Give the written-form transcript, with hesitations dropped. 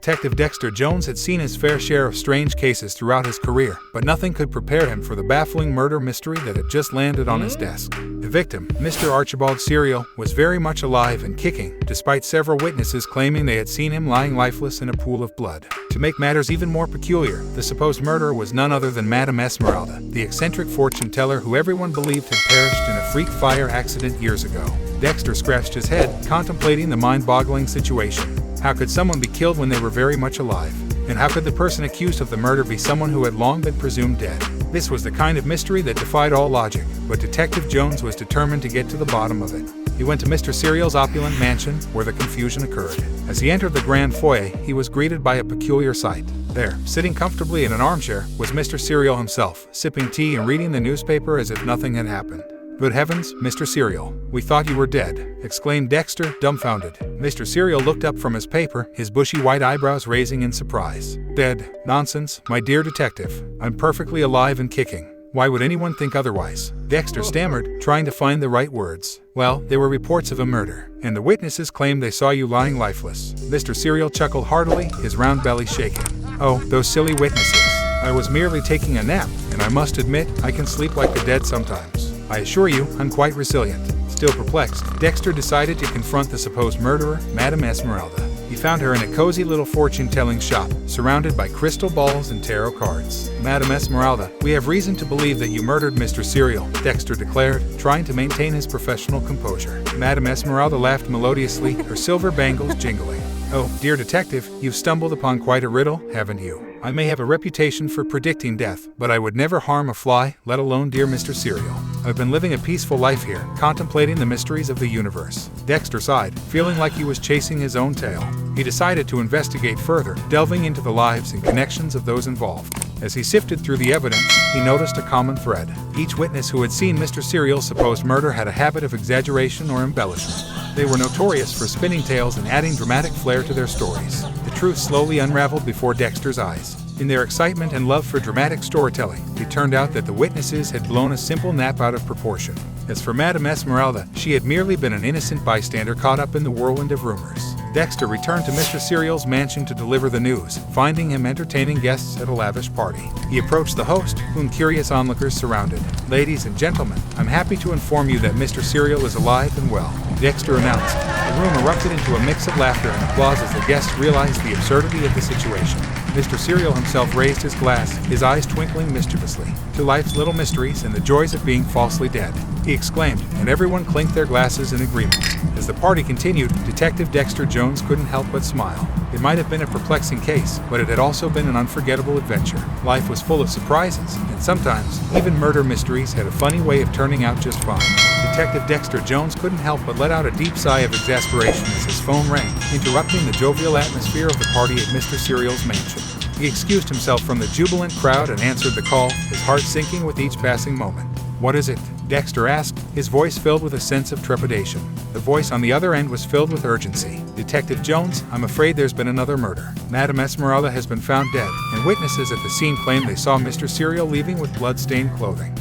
Detective Dexter Jones had seen his fair share of strange cases throughout his career, but nothing could prepare him for the baffling murder mystery that had just landed on his desk. The victim, Mr. Archibald Serial, was very much alive and kicking, despite several witnesses claiming they had seen him lying lifeless in a pool of blood. To make matters even more peculiar, the supposed murderer was none other than Madame Esmeralda, the eccentric fortune teller who everyone believed had perished in a freak fire accident years ago. Dexter scratched his head, contemplating the mind-boggling situation. How could someone be killed when they were very much alive? And how could the person accused of the murder be someone who had long been presumed dead? This was the kind of mystery that defied all logic, but Detective Jones was determined to get to the bottom of it. He went to Mr. Serial's opulent mansion, where the confusion occurred. As he entered the grand foyer, he was greeted by a peculiar sight. There, sitting comfortably in an armchair, was Mr. Serial himself, sipping tea and reading the newspaper as if nothing had happened. "Good heavens, Mr. Serial, we thought you were dead," exclaimed Dexter, dumbfounded. Mr. Serial looked up from his paper, his bushy white eyebrows raising in surprise. "Dead? Nonsense, my dear detective. I'm perfectly alive and kicking. Why would anyone think otherwise?" Dexter stammered, trying to find the right words. "Well, there were reports of a murder, and the witnesses claimed they saw you lying lifeless." Mr. Serial chuckled heartily, his round belly shaking. "Oh, those silly witnesses. I was merely taking a nap, and I must admit, I can sleep like the dead sometimes. I assure you, I'm quite resilient." Still perplexed, Dexter decided to confront the supposed murderer, Madame Esmeralda. He found her in a cozy little fortune-telling shop, surrounded by crystal balls and tarot cards. "Madame Esmeralda, we have reason to believe that you murdered Mr. Serial," Dexter declared, trying to maintain his professional composure. Madame Esmeralda laughed melodiously, her silver bangles jingling. "Oh, dear detective, you've stumbled upon quite a riddle, haven't you? I may have a reputation for predicting death, but I would never harm a fly, let alone dear Mr. Serial. I've been living a peaceful life here, contemplating the mysteries of the universe." Dexter sighed, feeling like he was chasing his own tail. He decided to investigate further, delving into the lives and connections of those involved. As he sifted through the evidence, he noticed a common thread. Each witness who had seen Mr. Serial's supposed murder had a habit of exaggeration or embellishment. They were notorious for spinning tales and adding dramatic flair to their stories. The truth slowly unraveled before Dexter's eyes. In their excitement and love for dramatic storytelling, it turned out that the witnesses had blown a simple nap out of proportion. As for Madame Esmeralda, she had merely been an innocent bystander caught up in the whirlwind of rumors. Dexter returned to Mr. Serial's mansion to deliver the news, finding him entertaining guests at a lavish party. He approached the host, whom curious onlookers surrounded. "Ladies and gentlemen, I'm happy to inform you that Mr. Serial is alive and well," Dexter announced. The room erupted into a mix of laughter and applause as the guests realized the absurdity of the situation. Mr. Serial himself raised his glass, his eyes twinkling mischievously. "To life's little mysteries and the joys of being falsely dead," he exclaimed, and everyone clinked their glasses in agreement. As the party continued, Detective Dexter Jones couldn't help but smile. It might have been a perplexing case, but it had also been an unforgettable adventure. Life was full of surprises, and sometimes, even murder mysteries had a funny way of turning out just fine. Detective Dexter Jones couldn't help but let out a deep sigh of exasperation as his phone rang, interrupting the jovial atmosphere of the party at Mr. Serial's mansion. He excused himself from the jubilant crowd and answered the call, his heart sinking with each passing moment. "What is it?" Dexter asked, his voice filled with a sense of trepidation. The voice on the other end was filled with urgency. "Detective Jones, I'm afraid there's been another murder. Madame Esmeralda has been found dead, and witnesses at the scene claim they saw Mr. Serial leaving with blood-stained clothing."